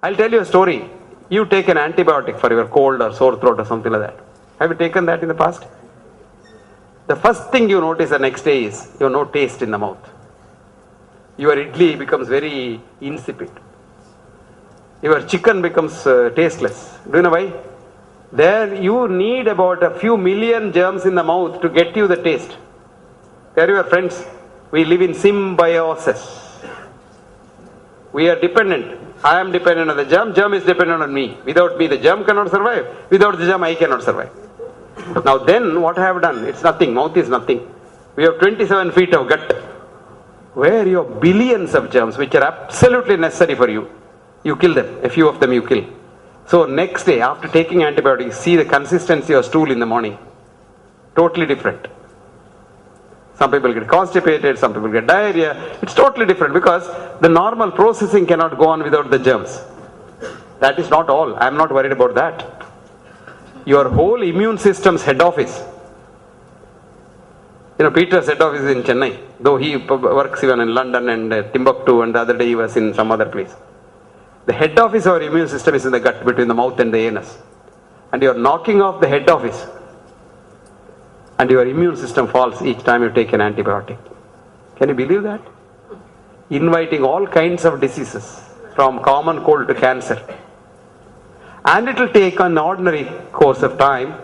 I'll tell you a story. You take an antibiotic for your cold or sore throat or something like that. Have you taken that in the past? The first thing you notice the next day is you have no taste in the mouth. Your idli becomes very insipid. Your chicken becomes tasteless. Do you know why? There you need about a few million germs in the mouth to get you the taste. They are your friends. We live in symbiosis. We are dependent. I am dependent on the germ. Germ is dependent on me. Without me, the germ cannot survive. Without the germ, I cannot survive. Now then, what I have done? It's nothing. Mouth is nothing. We have 27 feet of gut, where you have billions of germs which are absolutely necessary for you. You kill them. A few of them you kill. So next day, after taking antibiotics, see the consistency of stool in the morning. Totally different. Some people get constipated, some people get diarrhea. It's totally different because the normal processing cannot go on without the germs. That is not all. I am not worried about that. Your whole immune system's head office. You know, Peter's head office is in Chennai, though he works even in London and Timbuktu, and the other day he was in some other place. The head office of our immune system is in the gut, between the mouth and the anus. And you are knocking off the head office, and your immune system falls each time you take an antibiotic. Can you believe that? Inviting all kinds of diseases, from common cold to cancer. And it will take an ordinary course of time,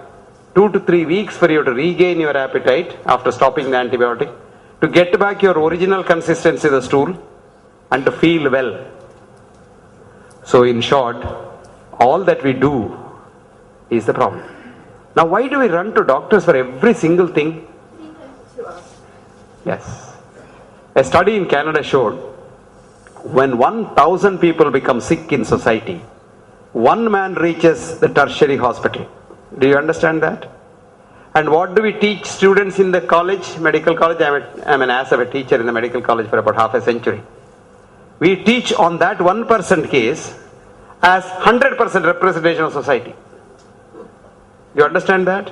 2 to 3 weeks for you to regain your appetite after stopping the antibiotic, to get back your original consistency of the stool, and to feel well. So in short, all that we do is the problem. Now why do we run to doctors for every single thing? Yes. A study in Canada showed when 1,000 people become sick in society, one man reaches the tertiary hospital. Do you understand that? And what do we teach students in the college, medical college? I'm an ass of a teacher in the medical college for about half a century. We teach on that 1% case as 100% representation of society. You understand that?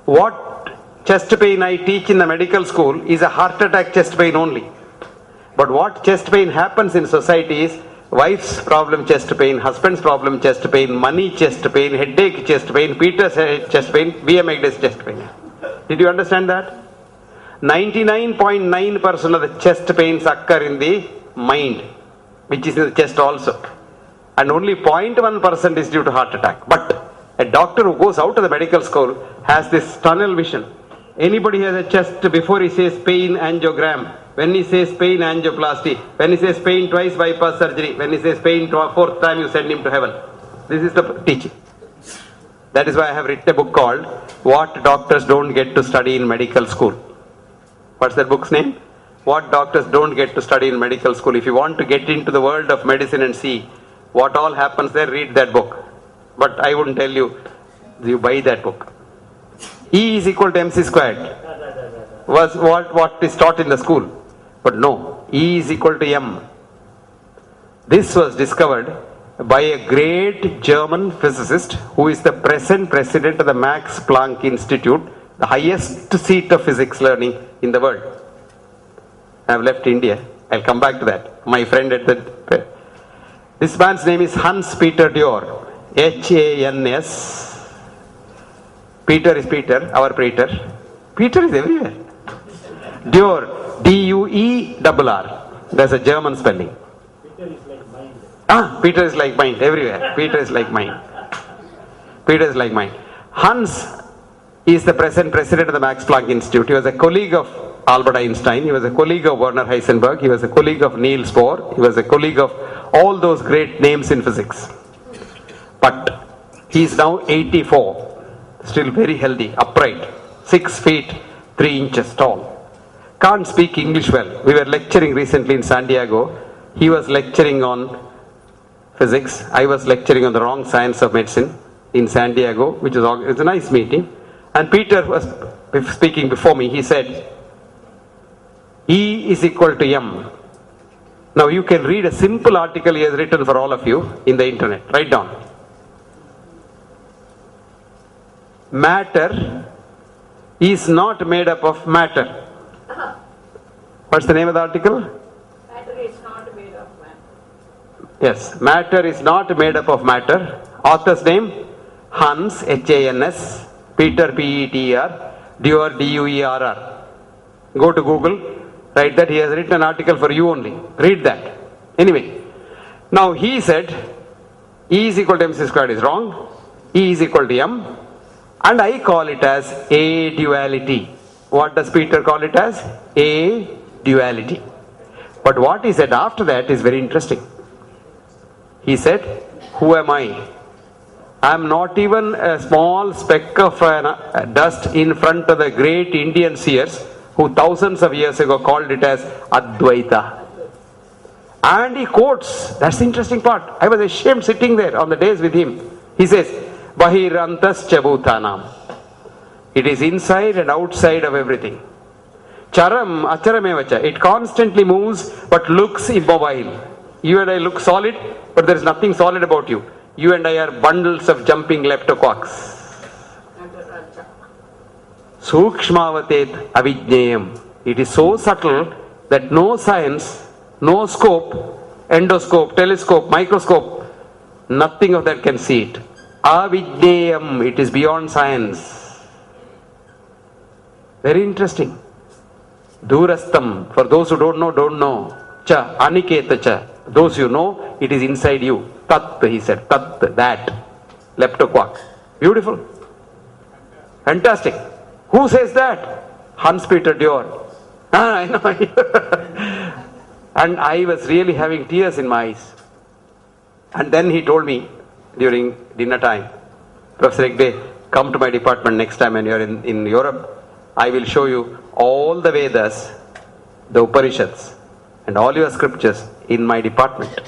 What chest pain I teach in the medical school is a heart attack chest pain only. But what chest pain happens in society is wife's problem chest pain, husband's problem chest pain, money chest pain, headache chest pain, Peter's chest pain, bmhegde's chest pain. Did you understand that? 99.9% of the chest pains occur in the mind, which is in the chest also. And only 0.1% is due to heart attack. But a doctor who goes out of the medical school has this tunnel vision. Anybody has a chest before he says pain angiogram, when he says pain angioplasty, when he says pain twice bypass surgery, when he says pain fourth time you send him to heaven. This is the teaching. That is why I have written a book called What Doctors Don't Get to Study in Medical School. What's that book's name? What Doctors Don't Get to Study in Medical School. If you want to get into the world of medicine and see what all happens there, read that book. But I wouldn't tell you, you buy that book. E is equal to mc squared was what is taught in the school. But no, E is equal to m. This was discovered by a great German physicist who is the present president of the Max Planck Institute, the highest seat of physics learning in the world. I have left India. I'll come back to that. My friend at the... This man's name is Hans Peter Dior. H-A-N-S. Peter is Peter, our Peter. Peter is everywhere. Dior, D-U-E-R-R. That's a German spelling. Peter is like mind. Peter is like mind, everywhere. Peter is like mind. Peter is like mind. Hans is the present president of the Max Planck Institute. He was a colleague of Albert Einstein. He was a colleague of Werner Heisenberg. He was a colleague of Niels Bohr. He was a colleague of all those great names in physics. But he is now 84. Still very healthy, upright. 6 feet, 3 inches tall. Can't speak English well. We were lecturing recently in San Diego. He was lecturing on physics. I was lecturing on the wrong science of medicine in San Diego, which was a nice meeting. And Peter was speaking before me. He said, E is equal to M. Now you can read a simple article he has written for all of you in the internet. Write down. Matter is not made up of matter. What's the name of the article? Matter is not made of matter. Yes, matter is not made up of matter. Author's name, Hans, H-A-N-S, Peter, P-E-T-R, Duer, D-U-E-R-R. Go to Google, write that. He has written an article for you only. Read that. Anyway, now he said E is equal to mc squared is wrong. E is equal to m. And I call it as a duality. What does Peter call it as? A duality. But what he said after that is very interesting. He said, who am I? I am not even a small speck of dust in front of the great Indian seers who thousands of years ago called it as Advaita. And he quotes, that's the interesting part. I was ashamed sitting there on the days with him. He says, Bahirantas Chabhutanam. It is inside and outside of everything. Charam Acharamevacha. It constantly moves but looks immobile. You and I look solid, but there is nothing solid about you. You and I are bundles of jumping leptococs. Sukshmavatet avijnayam. It is so subtle that no science, no scope, endoscope, telescope, microscope, nothing of that can see it. Avijnayam. It is beyond science. Very interesting. Durastam. For those who don't know. Cha, Aniketa cha. Those you know, it is inside you. Tat, he said. Tat, that. Leptoquark. Beautiful. Fantastic. Who says that? Hans Peter Duer. I know. And I was really having tears in my eyes. And then he told me during dinner time, Professor Hegde, come to my department next time when you are in Europe. I will show you all the Vedas, the Upanishads, and all your scriptures in my department.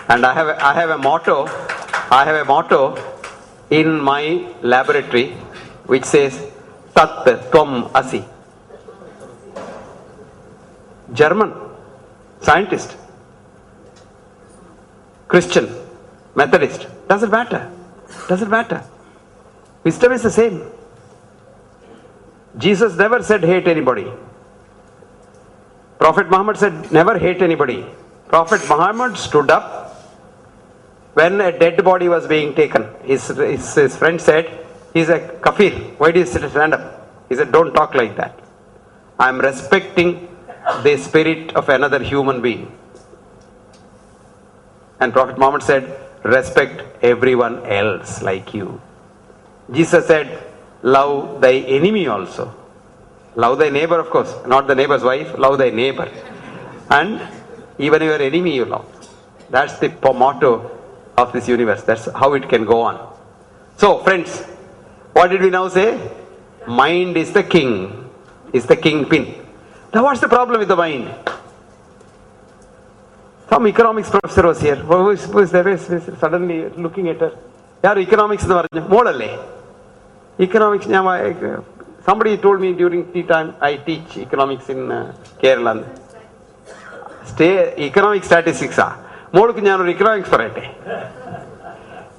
And I have a motto in my laboratory which says Tat Tvam Asi. German, scientist, Christian, Methodist, doesn't matter. Wisdom is the same. Jesus never said hate anybody. Prophet Muhammad said never hate anybody. Prophet Muhammad stood up when a dead body was being taken. His friend said, he's a kafir. Why do you stand up? He said, don't talk like that. I am respecting the spirit of another human being. And Prophet Muhammad said, respect everyone else like you. Jesus said, love thy enemy also. Love thy neighbor, of course, not the neighbor's wife, love thy neighbor. And even your enemy you love. That's the motto of this universe. That's how it can go on. So, friends, what did we now say? Mind is the king, is the kingpin. Now, what's the problem with the mind? Some economics professor was here. Who is there? Suddenly looking at her. Yaar, economics in the model. Economics, somebody told me during tea time, I teach economics in Kerala. Economic statistics. Economics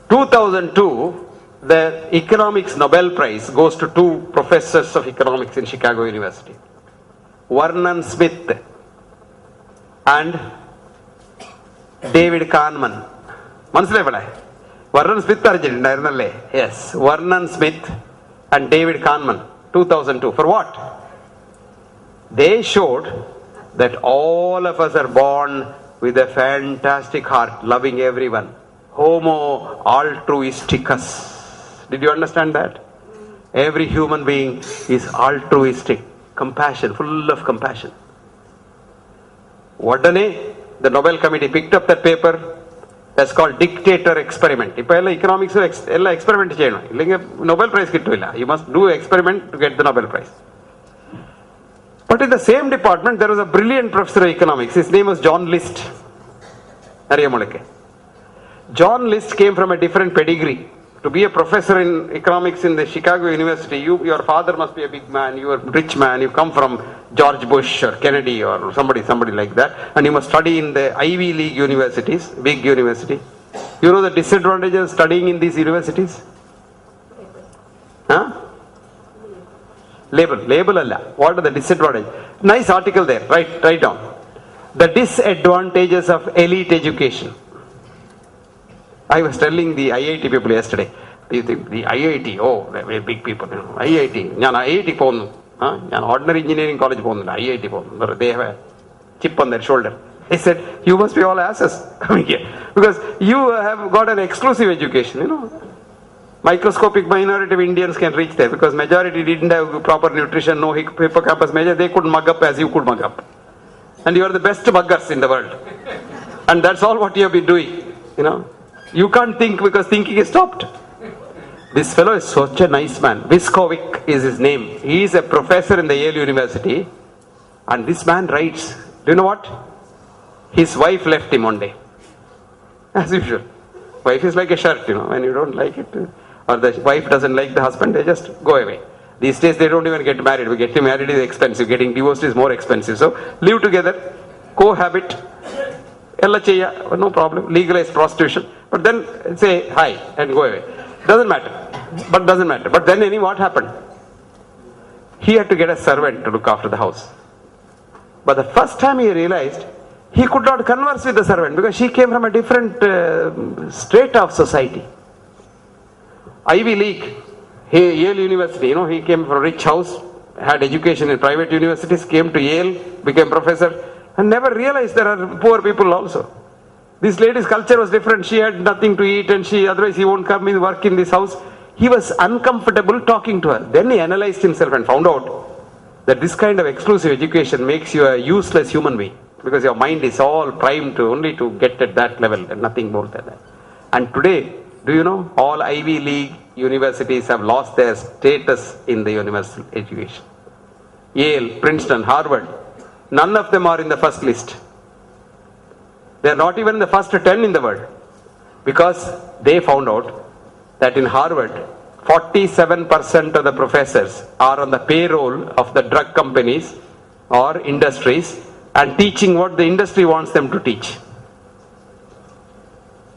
2002, the economics Nobel Prize goes to two professors of economics in Chicago University. Vernon Smith and David Kahneman. Vernon Smith arranjittundairunnalle. Yes, Vernon Smith and David Kahneman, 2002. For what? They showed that all of us are born with a fantastic heart, loving everyone. Homo altruisticus. Did you understand that? Every human being is altruistic, compassion, full of compassion. Vadane, the Nobel Committee picked up that paper. That's called dictator experiment. Now economics experiment cheyano. Nobel Prize kittilla. You must do experiment to get the Nobel Prize. But in the same department, there was a brilliant professor of economics. His name was John List. John List came from a different pedigree. To be a professor in economics in the Chicago University, your father must be a big man, you are a rich man, you come from George Bush or Kennedy or somebody like that, and you must study in the Ivy League universities, big university. You know the disadvantages of studying in these universities? Huh? Label Allah. What are the disadvantages? Nice article there, write down. The disadvantages of elite education. I was telling the IIT people yesterday. The IIT, oh, they're very big people. You know. IIT, IIT ordinary engineering college, IIT, they have a chip on their shoulder. He said, you must be all asses coming here because you have got an exclusive education, you know. Microscopic minority of Indians can reach there because majority didn't have proper nutrition, no hippocampus major, they could mug up as you could mug up. And you are the best muggers in the world. And that's all what you have been doing, you know. You can't think because thinking is stopped. This fellow is such a nice man. Viskovic is his name. He is a professor in the Yale University. And this man writes, do you know what? His wife left him one day. As usual. Wife is like a shirt, you know, when you don't like it, or the wife doesn't like the husband, they just go away. These days they don't even get married. Getting married is expensive. Getting divorced is more expensive. So live together, cohabit, no problem. Legalize prostitution. But then say hi and go away. Doesn't matter. But then what happened? He had to get a servant to look after the house. But the first time he realized he could not converse with the servant because she came from a different strata of society. Ivy League, Yale University, you know, he came from a rich house, had education in private universities, came to Yale, became professor, and never realized there are poor people also. This lady's culture was different. She had nothing to eat and otherwise he won't come and work in this house. He was uncomfortable talking to her. Then he analyzed himself and found out that this kind of exclusive education makes you a useless human being because your mind is all primed only to get at that level and nothing more than that. And today, do you know, all Ivy League universities have lost their status in the universal education. Yale, Princeton, Harvard, none of them are in the first list. They are not even in the first 10 in the world because they found out that in Harvard, 47% of the professors are on the payroll of the drug companies or industries and teaching what the industry wants them to teach.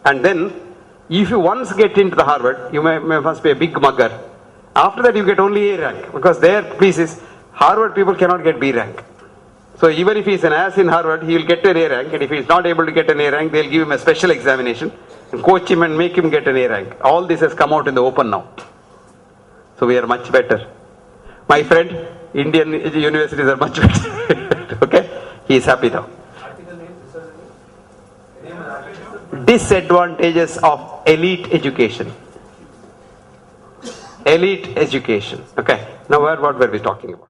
And then, if you once get into the Harvard, you must be a big mugger. After that, you get only A rank because their piece is Harvard people cannot get B rank. So even if he's an ass in Harvard, he will get an A rank, and if he's not able to get an A rank, they'll give him a special examination and coach him and make him get an A rank. All this has come out in the open now. So we are much better. My friend, Indian universities are much better. Okay? He is happy now. Disadvantages of elite education. Elite education. Okay. Now what were we talking about?